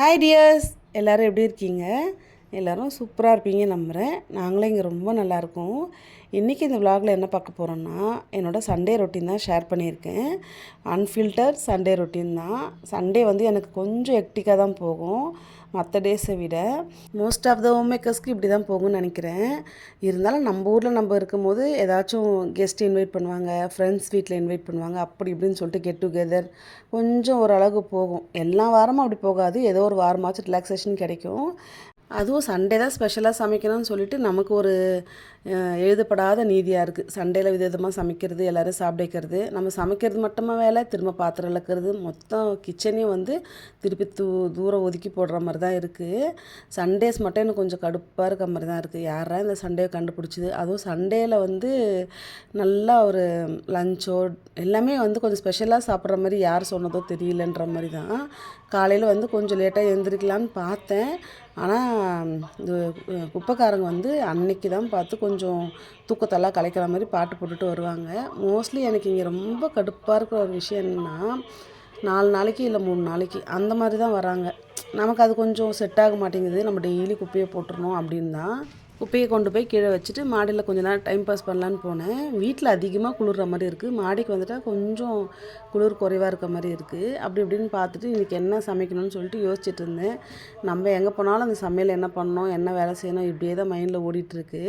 Hi tears, எல்லோரும் எப்படி இருக்கீங்க? எல்லோரும் சூப்பராக இருப்பீங்க நம்புகிறேன். நாங்களும் இங்கே ரொம்ப நல்லாயிருக்கோம். இன்றைக்கி இந்த விலாகில் என்ன பார்க்க போகிறோன்னா, என்னோடய சண்டே ரொட்டீன் தான் ஷேர் பண்ணியிருக்கேன். அன்ஃபில்டர் சண்டே ரொட்டீன் தான். சண்டே வந்து எனக்கு கொஞ்சம் ஹெக்டிக்காக தான் போகும் மற்ற டேஸை விட. மோஸ்ட் ஆஃப் த ஹோம் மேக்கர்ஸ்க்கு இப்படி தான் போகும்னு நினைக்கிறேன். இருந்தாலும் நம்ம ஊரில் நம்ம இருக்கும்போது ஏதாச்சும் கெஸ்ட் இன்வைட் பண்ணுவாங்க, ஃப்ரெண்ட்ஸ் வீட்டில் இன்வைட் பண்ணுவாங்க, அப்படி இப்படின்னு சொல்லிட்டு கெட் டுகெதர் கொஞ்சம் ஓரளவுக்கு போகும். எல்லா வாரமும் அப்படி போகாது, ஏதோ ஒரு வாரமாச்சும் ரிலாக்ஸேஷன் கிடைக்கும். அதுவும் சண்டே தான் ஸ்பெஷலாக சமைக்கணும்னு சொல்லிட்டு நமக்கு ஒரு எழுதப்படாத நீதியாக இருக்குது. சண்டேயில் விதவிதமாக சமைக்கிறது, எல்லோரும் சாப்பிட வைக்கிறது. நம்ம சமைக்கிறது மட்டுமா வேலை, திரும்ப பாத்திரம் விளக்குறது, மொத்தம் கிச்சனையும் வந்து திருப்பி தூரம் ஒதுக்கி போடுற மாதிரி தான் இருக்குது. சண்டேஸ் மட்டும் எனக்கு கொஞ்சம் கடுப்பாக இருக்க மாதிரி தான் இருக்குது. யாரா இந்த சண்டே கண்டுபிடிச்சிது? அதுவும் சண்டேயில் வந்து நல்லா ஒரு லஞ்சோ எல்லாமே வந்து கொஞ்சம் ஸ்பெஷலாக சாப்பிட்ற மாதிரி யார் சொன்னதோ தெரியலன்ற மாதிரி தான். காலையில் வந்து கொஞ்சம் லேட்டாக எழுந்திரிக்கலான்னு பார்த்தேன். ஆனால் இந்த குப்பைக்காரங்க வந்து அன்னைக்கு தான் பார்த்து கொஞ்சம் தூக்கத்தெல்லாம் கலைக்கிற மாதிரி பாட்டு போட்டுட்டு வருவாங்க. மோஸ்ட்லி எனக்கு இங்கே ரொம்ப கடுப்பாக இருக்கிற ஒரு விஷயம் என்னென்னா, 4 நாளைக்கு இல்லை 3 நாளைக்கு அந்த மாதிரி தான் வராங்க. நமக்கு அது கொஞ்சம் செட் ஆக மாட்டேங்குது. நம்ம டெய்லி குப்பையை போட்டுடணும் அப்படின்னு தான் குப்பையை கொண்டு போய் கீழே வச்சுட்டு மாடியில் கொஞ்ச நேரம் டைம் பாஸ் பண்ணலான்னு போனேன். வீட்டில் அதிகமாக குளிர்ற மாதிரி இருக்குது. மாடிக்கு வந்துட்டால் கொஞ்சம் குளிர் குறைவாக இருக்க மாதிரி இருக்குது. அப்படி இப்படின்னு பார்த்துட்டு இன்றைக்கி என்ன சமைக்கணும்னு சொல்லிட்டு யோசிச்சுட்டு இருந்தேன். நம்ம எங்கே போனாலும் அந்த சமையல் என்ன பண்ணணும், என்ன வேலை செய்யணும், இப்படியே தான் மைண்டில் ஓடிட்டுருக்கு.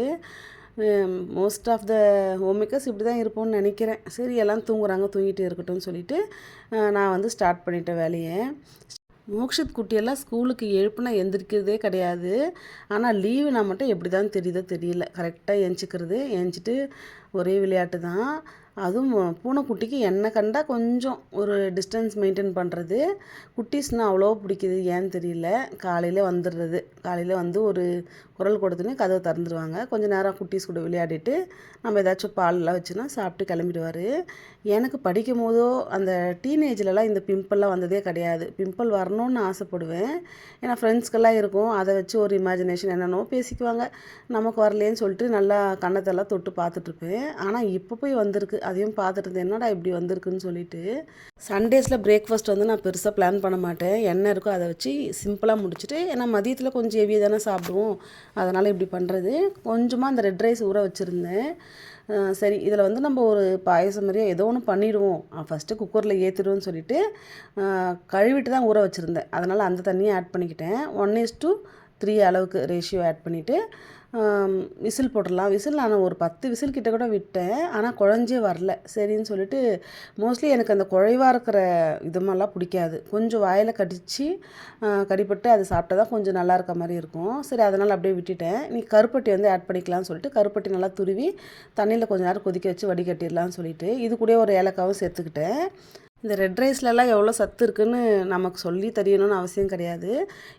Most of the homemakers இப்படி தான் இருப்போம்னு நினைக்கிறேன். சரி, எல்லாம் தூங்குறாங்க, தூங்கிட்டு இருக்கட்டும்னு சொல்லிட்டு நான் வந்து ஸ்டார்ட் பண்ணிட்டேன் வேலையை. மோக்ஷித் குட்டியெல்லாம் ஸ்கூலுக்கு எழுப்புனா எந்திரிக்கிறதே கிடையாது. ஆனால் லீவுனா மட்டும் எப்படி தான் தெரியுதோ தெரியல, கரெக்டாக ஏஞ்சிட்டு ஒரே விளையாட்டு தான். அதுவும் பூனைக்குட்டிக்கு என்னை கண்டா கொஞ்சம் ஒரு டிஸ்டன்ஸ் மெயின்டைன் பண்ணுறது. குட்டீஸ்னால் அவ்வளோ பிடிக்குது, ஏன்னு தெரியல. காலையில் வந்து ஒரு குரல் கொடுத்துன்னு கதவை திறந்துருவாங்க. கொஞ்சம் நேரம் குட்டீஸ் கூட விளையாடிட்டு நம்ம ஏதாச்சும் பாலெலாம் வச்சுன்னா சாப்பிட்டு கிளம்பிடுவார். எனக்கு படிக்கும் போதோ அந்த டீனேஜ்லலாம் இந்த பிம்பிள்லாம் வந்ததே கிடையாது. பிம்பிள் வரணும்னு ஆசைப்படுவேன். ஏன்னா ஃப்ரெண்ட்ஸ்க்கெல்லாம் இருக்கும், அதை வச்சு ஒரு இமேஜினேஷன் என்னென்னோ பேசிக்குவாங்க. நமக்கு வரலேன்னு சொல்லிட்டு நல்லா கன்னத்தெல்லாம் தொட்டு பார்த்துட்ருப்பேன். ஆனால் இப்போ போய் வந்திருக்கு. அதையும் பார்த்துட்டு இருந்தேன், என்னடா இப்படி வந்திருக்குன்னு சொல்லிட்டு. சண்டேஸில் பிரேக்ஃபாஸ்ட் வந்து நான் பெருசாக பிளான் பண்ண மாட்டேன். என்ன இருக்கோ அதை வச்சு சிம்பிளாக முடிச்சுட்டு, ஏன்னா மதியத்தில் கொஞ்சம் ஹெவியாக தானே சாப்பிடுவோம், அதனால் இப்படி பண்ணுறது. கொஞ்சமாக அந்த ரெட் ரைஸ் ஊற வச்சுருந்தேன். சரி, இதில் வந்து நம்ம ஒரு பாயசம் மாதிரியே ஏதோ ஒன்று பண்ணிடுவோம், ஃபஸ்ட்டு குக்கரில் ஏற்றிடுவோன்னு சொல்லிட்டு கழுவிட்டு தான் ஊற வச்சுருந்தேன். அதனால் அந்த தண்ணியை ஆட் பண்ணிக்கிட்டேன். 1:3 அளவுக்கு ரேஷியோ ஆட் பண்ணிவிட்டு விசில் போட்டுடலாம். விசில் நான் ஒரு 10 விசில் கிட்ட கூட விட்டேன், ஆனால் குழஞ்சே வரல. சரின்னு சொல்லிட்டு, மோஸ்ட்லி எனக்கு அந்த குழைவாக இருக்கிற இதமெல்லாம் பிடிக்காது. கொஞ்சம் வாயில் கடிப்பட்டு அது சாப்பிட்டா தான் கொஞ்சம் நல்லா இருக்க மாதிரி இருக்கும். சரி, அதனால் அப்படியே விட்டுட்டேன். நீ கருப்பட்டி வந்து ஆட் பண்ணிக்கலாம்னு சொல்லிட்டு கருப்பட்டி நல்லா துருவி தண்ணியில் கொஞ்சம் நேரம் கொதிக்க வச்சு வடிகட்டிடலான்னு சொல்லிட்டு இது கூட ஒரு ஏலக்காவும் சேர்த்துக்கிட்டேன். இந்த ரெட் ரைஸ்லலாம் எவ்வளோ சத்து இருக்குதுன்னு நமக்கு சொல்லி தெரியணும்னு அவசியம் கிடையாது.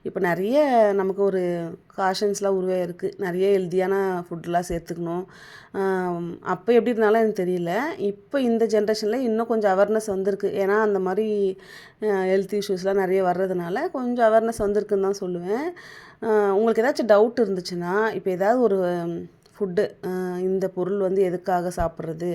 இப்போ நிறைய நமக்கு ஒரு காஷன்ஸ்லாம் உருவாகிருக்கு, நிறைய ஹெல்த்தியான ஃபுட்லாம் சேர்த்துக்கணும். அப்போ எப்படி இருந்தாலும் எனக்கு தெரியல. இப்போ இந்த ஜென்ரேஷனில் இன்னும் கொஞ்சம் அவேர்னஸ் வந்திருக்கு. ஏன்னா அந்த மாதிரி ஹெல்த் இஷ்யூஸ்லாம் நிறைய வர்றதுனால கொஞ்சம் அவேர்னஸ் வந்திருக்குன்னு தான் சொல்லுவேன். உங்களுக்கு ஏதாச்சும் டவுட் இருந்துச்சுன்னா, இப்போ ஏதாவது ஒரு ஃபுட்டு, இந்த பொருள் வந்து எதுக்காக சாப்பிட்றது,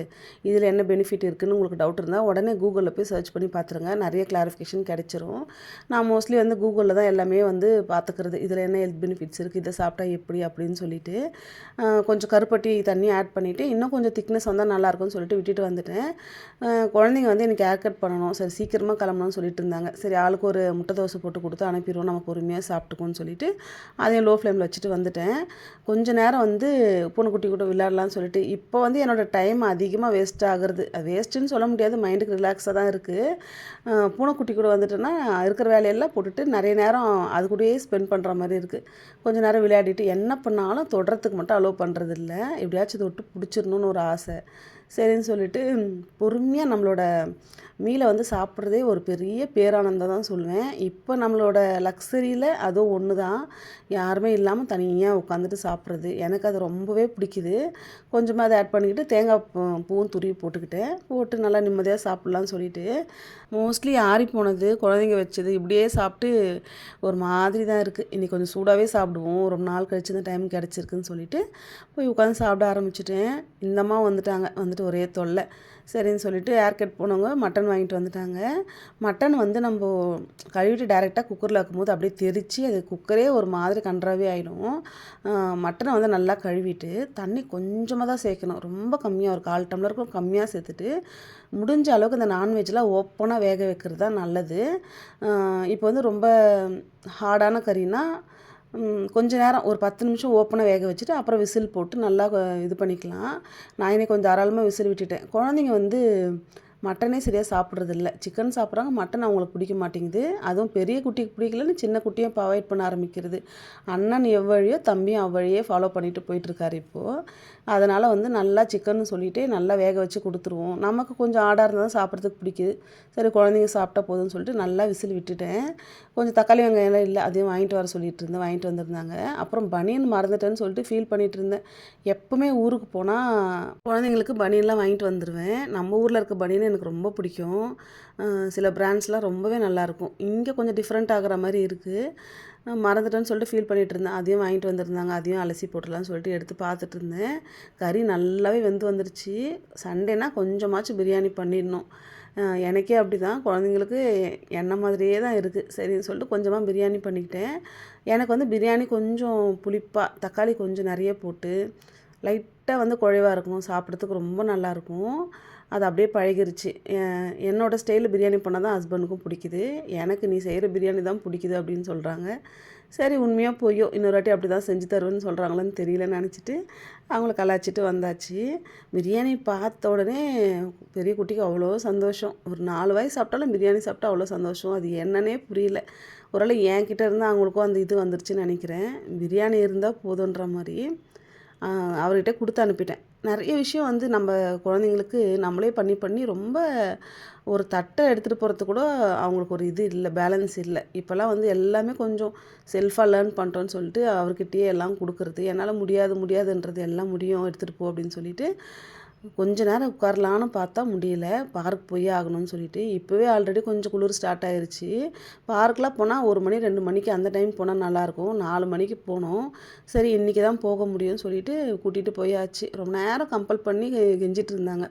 இதில் என்ன பெனிஃபிட் இருக்குதுன்னு உங்களுக்கு டவுட் இருந்தால் உடனே கூகுளில் போய் சர்ச் பண்ணி பார்த்துருங்க. நிறைய கிளாரிஃபிகேஷன் கிடைச்சிரும். நான் மோஸ்ட்லி வந்து கூகுளில் தான் எல்லாமே வந்து பார்த்துக்கிறது. இதில் என்ன ஹெல்த் பெனிஃபிட்ஸ் இருக்குது, இதை சாப்பிட்டா எப்படி அப்படின்னு சொல்லிட்டு கொஞ்சம் கருப்பட்டி தண்ணி ஆட் பண்ணிவிட்டு இன்னும் கொஞ்சம் திக்னஸ் வந்தால் நல்லாயிருக்கும்னு சொல்லிட்டு விட்டுட்டு வந்துட்டேன். குழந்தைங்க வந்து எனக்கு ஹேர் கட் பண்ணணும், சரி சீக்கிரமாக கிளம்பணும்னு சொல்லிட்டு இருந்தாங்க. சரி, ஆளுக்கு ஒரு முட்டை தோசை போட்டு கொடுத்து அனுப்பிடுவோம், நம்ம பொறுமையாக சாப்பிட்டுக்கோன்னு சொல்லிட்டு அதையும் லோ ஃப்ளேமில் வச்சுட்டு வந்துட்டேன். கொஞ்சம் நேரம் வந்து பூனைக்குட்டி கூட விளையாடலான்னு சொல்லிட்டு. இப்போ வந்து என்னோடய டைம் அதிகமாக வேஸ்ட் ஆகுறது. அது வேஸ்ட்டுன்னு சொல்ல முடியாது, மைண்டுக்கு ரிலாக்ஸாக தான் இருக்குது. பூனைக்குட்டி கூட வந்துட்டேன்னா இருக்கிற வேலையெல்லாம் போட்டுட்டு நிறைய நேரம் அது கூடயே ஸ்பெண்ட் பண்ணுற மாதிரி இருக்குது. கொஞ்சம் நேரம் விளையாடிட்டு என்ன பண்ணாலும் தொடுறதுக்கு மட்டும் அலோவ் பண்ணுறதில்ல. எப்படியாச்சும் தொட்டு பிடிச்சிடணுன்னு ஒரு ஆசை. சரின்னு சொல்லிட்டு பொறுமையாக நம்மளோட மீலை வந்து சாப்பிட்றதே ஒரு பெரிய பேரானந்தம் தான் சொல்லுவேன். இப்போ நம்மளோட லக்ஸரியில் அதுவும் ஒன்று தான், யாருமே இல்லாமல் தனியாக உட்காந்துட்டு சாப்பிட்றது. எனக்கு அது ரொம்பவே பிடிக்குது. கொஞ்சமாக அதை ஆட் பண்ணிக்கிட்டு தேங்காய் பூவும் துருவி போட்டு நல்லா நிம்மதியாக சாப்பிட்லான்னு சொல்லிட்டு, மோஸ்ட்லி ஆறி போனது குழந்தைங்க வச்சது இப்படியே சாப்பிட்டு ஒரு மாதிரி தான் இருக்குது. இன்றைக்கி கொஞ்சம் சூடாகவே சாப்பிடுவோம், ரொம்ப நாள் கழிச்சு இந்த டைம் கிடச்சிருக்குன்னு சொல்லிட்டு போய் உட்காந்து சாப்பிட ஆரம்பிச்சிட்டேன். இந்தம்மா வந்துட்டு சொல்லிட்டு ஒரே தொல்லை. சரின்னு சொல்லிட்டு ஏர்கட் போனவங்க மட்டன் வாங்கிட்டு வந்துட்டாங்க. மட்டன் வந்து நம்ம கழுவிட்டு டேரெக்டாக குக்கரில் வைக்கும்போது அப்படியே தெரித்து அது குக்கரே ஒரு மாதிரி கன்றாவே ஆகிடும். மட்டனை வந்து நல்லா கழுவிட்டு தண்ணி கொஞ்சமாக தான் சேர்க்கணும், ரொம்ப கம்மியாக, ஒரு 1/4 டம்ளருக்கும் கம்மியாக சேர்த்துட்டு முடிஞ்ச அளவுக்கு இந்த நான்வெஜ்லாம் ஓப்பனாக வேக வைக்கிறது தான் நல்லது. இப்போ வந்து ரொம்ப ஹார்டான கறினா கொஞ்ச நேரம் ஒரு 10 நிமிஷம் ஓப்பனாக வேக வச்சுட்டு அப்புறம் விசில் போட்டு நல்லா இது பண்ணிக்கலாம். நான் இன்னைக்கு கொஞ்சம் தாராளமாக விசில் விட்டுட்டேன். குழந்தைங்க வந்து மட்டனே சரியாக சாப்பிட்றதில்ல. சிக்கன் சாப்பிட்றாங்க, மட்டன் அவங்களுக்கு பிடிக்க மாட்டேங்குது. அதுவும் பெரிய குட்டிக்கு பிடிக்கலன்னு சின்ன குட்டியும் இப்போ அவாய்ட் பண்ண ஆரம்பிக்கிறது. அண்ணன் எவ்வழியோ தம்பியும் அவ்வழியே ஃபாலோ பண்ணிட்டு போயிட்டுருக்காரு இப்போது. அதனால் வந்து நல்லா சிக்கன்னு சொல்லிவிட்டு நல்லா வேக வச்சு கொடுத்துருவோம். நமக்கு கொஞ்சம் ஆடாக இருந்தால் தான் சாப்பிட்றதுக்கு பிடிக்குது. சரி குழந்தைங்க சாப்பிட்டா போதும்னு சொல்லிட்டு நல்லா விசில் விட்டுட்டேன். கொஞ்சம் தக்காளி வெங்காயம்லாம் இல்லை, அதையும் வாங்கிட்டு வர சொல்லிட்டு இருந்தேன், வாங்கிட்டு வந்திருந்தாங்க. அப்புறம் பனியன் மறந்துட்டேன்னு சொல்லிட்டு ஃபீல் பண்ணிகிட்டு இருந்தேன். எப்போவுமே ஊருக்கு போனால் குழந்தைங்களுக்கு பனியன்லாம் வாங்கிட்டு வந்துடுவேன். நம்ம ஊரில் இருக்க பனியன் எனக்கு ரொம்ப பிடிக்கும். சில பிராண்ட்ஸ்லாம் ரொம்பவே நல்லாயிருக்கும். இங்கே கொஞ்சம் டிஃப்ரெண்ட் ஆகிற மாதிரி இருக்குது. மறந்துட்டேன்னு சொல்லிட்டு ஃபீல் பண்ணிகிட்டு இருந்தேன். அதையும் வாங்கிட்டு வந்திருந்தாங்க, அதையும் அலசி போட்டுடலான்னு சொல்லிட்டு எடுத்து பார்த்துட்டு இருந்தேன். கறி நல்லாவே வெந்து வந்துருச்சு. சண்டேனா கொஞ்சமாச்சும் பிரியாணி பண்ணிடணும். எனக்கே அப்படி தான், குழந்தைங்களுக்கு என்ன மாதிரியே தான் இருக்குது. சரின்னு சொல்லிட்டு கொஞ்சமாக பிரியாணி பண்ணிக்கிட்டேன். எனக்கு வந்து பிரியாணி கொஞ்சம் புளிப்பாக தக்காளி கொஞ்சம் நிறைய போட்டு லைட்டாக வந்து குழைவாக இருக்கும், சாப்பிட்றதுக்கு ரொம்ப நல்லாயிருக்கும். அது அப்படியே பழகிருச்சு. என்னோடய ஸ்டைலில் பிரியாணி பண்ணால் தான் ஹஸ்பண்டுக்கும் பிடிக்குது. எனக்கு நீ செய்கிற பிரியாணி தான் பிடிக்குது அப்படின்னு சொல்கிறாங்க. சரி உண்மையாக பொய்யோ இன்னொரு வாட்டி அப்படி தான் செஞ்சு தருவேன்னு சொல்கிறாங்களேன்னு தெரியலன்னு நினச்சிட்டு அவங்கள கலாய்ச்சிட்டு வந்தாச்சு. பிரியாணி பார்த்த உடனே பெரிய குட்டிக்கு அவ்வளோ சந்தோஷம். ஒரு 4 வாய் சாப்பிட்டாலும் பிரியாணி சாப்பிட்டா அவ்வளோ சந்தோஷம். அது என்னன்னே புரியல. ஒருவேளை என்கிட்ட இருந்தால் அவங்களுக்கும் அந்த இது வந்துருச்சுன்னு நினைக்கிறேன். பிரியாணி இருந்தால் போதுன்ற மாதிரி அவர்கிட்ட கொடுத்து அனுப்பிட்டேன். நிறைய விஷயம் வந்து நம்ம குழந்தைங்களுக்கு நம்மளே பண்ணி பண்ணி ரொம்ப ஒரு தட்டை எடுத்துகிட்டு போகிறது கூட அவங்களுக்கு ஒரு இது இல்லை, பேலன்ஸ் இல்லை. இப்போல்லாம் வந்து எல்லாமே கொஞ்சம் செல்ஃபாக லேர்ன் பண்ணுறோன்னு சொல்லிட்டு அவர்கிட்டயே எல்லாம் கொடுக்குறது. என்னால் முடியாதுன்றது எல்லாம் முடியும் எடுத்துகிட்டு போ அப்படின்னு சொல்லிட்டு கொஞ்ச நேரம் உட்காரலான்னு பார்த்தா முடியல. பார்க் போயே ஆகணும்னு சொல்லிட்டு இப்போவே ஆல்ரெடி கொஞ்சம் குளிர் ஸ்டார்ட் ஆயிடுச்சு. பார்க்கெலாம் போனால் 1 மணி 2 மணிக்கு அந்த டைம் போனால் நல்லாயிருக்கும். 4 மணிக்கு போனோம். சரி இன்றைக்கி தான் போக முடியும்னு சொல்லிட்டு கூட்டிகிட்டு போயாச்சு. ரொம்ப நேரம் கம்பல் பண்ணி கெஞ்சிட்டு இருந்தாங்க.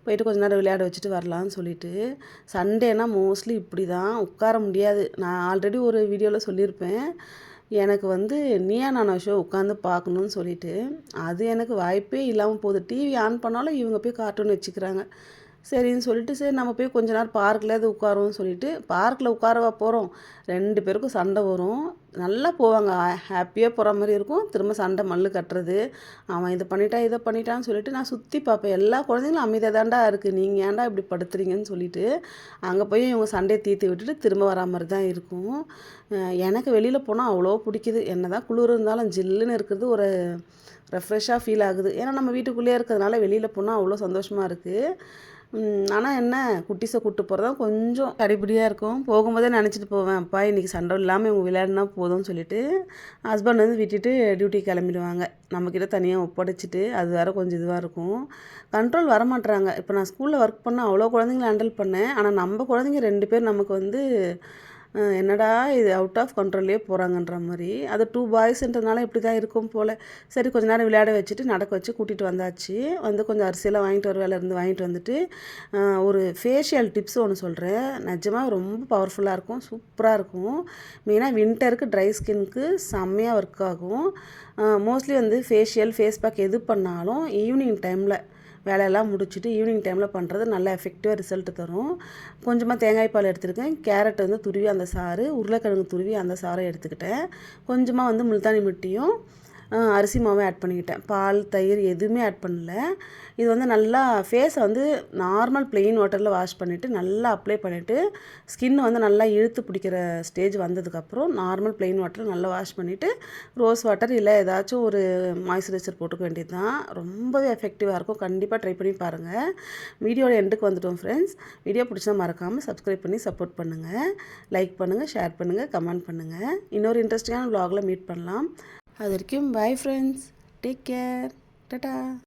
போயிட்டு கொஞ்ச நேரம் விளையாட வச்சுட்டு வரலான்னு சொல்லிட்டு. சண்டேனா மோஸ்ட்லி இப்படி தான் உட்கார முடியாது. நான் ஆல்ரெடி ஒரு வீடியோவில் சொல்லியிருப்பேன். எனக்கு வந்து நீயா நானா ஷோ உட்காந்து பார்க்கணுன்னு சொல்லிட்டு, அது எனக்கு வாய்ப்பே இல்லாமல் போகுது. டிவி ஆன் பண்ணாலும் இவங்க போய் கார்ட்டூன் வச்சுக்கிறாங்க. சரின்னு சொல்லிட்டு சரி நம்ம போய் கொஞ்ச நேரம் பார்க்லயாவது உட்காருவோம்னு சொல்லிட்டு பார்க்கில் உட்காரவா போகிறோம். 2 பேருக்கும் சண்டை வரும். நல்லா போவாங்க, ஹாப்பியாக போகிற மாதிரி இருக்கும். திரும்ப சண்டை மல்லு கட்டுறது, அவன் இதை பண்ணிட்டான் இதை பண்ணிட்டான்னு சொல்லிட்டு நான் சுற்றி பார்ப்பேன். எல்லா குழந்தைங்களும் அமைதியாக தாண்டா இருக்குது, நீங்கள் ஏன்டா இப்படி படுத்துறீங்கன்னு சொல்லிட்டு அங்கே போய் இவங்க சண்டையை தீர்த்து விட்டுட்டு திரும்ப வரா மாதிரி தான் இருக்கும். எனக்கு வெளியில் போனால் அவ்வளோ பிடிக்குது. என்ன தான் குளிர் இருந்தாலும் ஜில்லுன்னு இருக்கிறது ஒரு ரெஃப்ரெஷ்ஷாக ஃபீல் ஆகுது. ஏன்னா நம்ம வீட்டுக்குள்ளேயே இருக்கிறதுனால வெளியில் போனால் அவ்வளோ சந்தோஷமாக இருக்குது. ஆனால் என்ன குட்டீஸை கூப்பிட்டு போகிறது தான் கொஞ்சம் கடிபிடியாக இருக்கும். போகும்போதே நினச்சிட்டு போவேன், அப்பா இன்றைக்கி சண்டை இல்லாமல் இவங்க விளையாடினா போதும்னு சொல்லிட்டு. ஹஸ்பண்ட் வந்து விட்டுட்டு டியூட்டி கிளம்பிடுவாங்க. நம்மக்கிட்ட தனியாக ஒப்படைச்சிட்டு அது வேறு கொஞ்சம் இதுவாக இருக்கும். கண்ட்ரோல் வரமாட்றாங்க. இப்போ நான் ஸ்கூலில் ஒர்க் பண்ண அவ்வளோ குழந்தைங்கள ஹேண்டில் பண்ணேன். ஆனால் நம்ம குழந்தைங்க 2 பேர் நமக்கு வந்து என்னடா இது அவுட் ஆஃப் கண்ட்ரோல்லே போகிறாங்கன்ற மாதிரி. அது 2 பாய்ஸ்ன்றதுனால இப்படி தான் இருக்கும் போல். சரி கொஞ்ச நேரம் விளையாட வச்சுட்டு நடக்க வச்சு கூட்டிகிட்டு வந்தாச்சு. வந்து கொஞ்சம் அரிசியெல்லாம் வாங்கிட்டு வர வேலை இருந்து வாங்கிட்டு வந்துட்டு ஒரு ஃபேஷியல் டிப்ஸ் ஒன்று சொல்கிறேன். நிஜமாக ரொம்ப பவர்ஃபுல்லாக இருக்கும், சூப்பராக இருக்கும். மெயினாக வின்டருக்கு ட்ரை ஸ்கின்னுக்கு செம்மையாக ஒர்க் ஆகும். மோஸ்ட்லி வந்து ஃபேஷியல் ஃபேஸ் பேக் எது பண்ணாலும் ஈவினிங் டைமில் வேலையெல்லாம் முடிச்சுட்டு ஈவினிங் டைமில் பண்ணுறது நல்ல எஃபெக்டிவாக ரிசல்ட் தரும். கொஞ்சமாக தேங்காய் பால் எடுத்துருக்கேன், கேரட் வந்து துருவி அந்த சாறு, உருளைக்கிழங்கு துருவி அந்த சாறை எடுத்துக்கிட்டேன். கொஞ்சமாக வந்து முல்தானி மிட்டியும் அரிசி மாவும் ஆட் பண்ணிக்கிட்டேன். பால் தயிர் எதுவுமே ஆட் பண்ணல. இது வந்து நல்லா ஃபேஸை வந்து நார்மல் ப்ளெயின் வாட்டரில் வாஷ் பண்ணிவிட்டு நல்லா அப்ளை பண்ணிவிட்டு ஸ்கின் வந்து நல்லா இழுத்து பிடிக்கிற ஸ்டேஜ் வந்ததுக்கப்புறம் நார்மல் ப்ளெயின் வாட்டரில் நல்லா வாஷ் பண்ணிவிட்டு ரோஸ் வாட்டர் இல்லை ஏதாச்சும் ஒரு மாய்ஸ்சரைசர் போட்டுக்க வேண்டியது தான். ரொம்பவே எஃபெக்டிவாக இருக்கும். கண்டிப்பாக ட்ரை பண்ணி பாருங்கள். வீடியோட எண்டுக்கு வந்துட்டோம் ஃப்ரெண்ட்ஸ். வீடியோ பிடிச்சா மறக்காமல் சப்ஸ்கிரைப் பண்ணி சப்போர்ட் பண்ணுங்கள். லைக் பண்ணுங்கள், ஷேர் பண்ணுங்கள், கமெண்ட் பண்ணுங்கள். இன்னொரு இன்ட்ரெஸ்டிங்கான vlogல மீட் பண்ணலாம். அது வரைக்கும் bye friends, take care, Tata.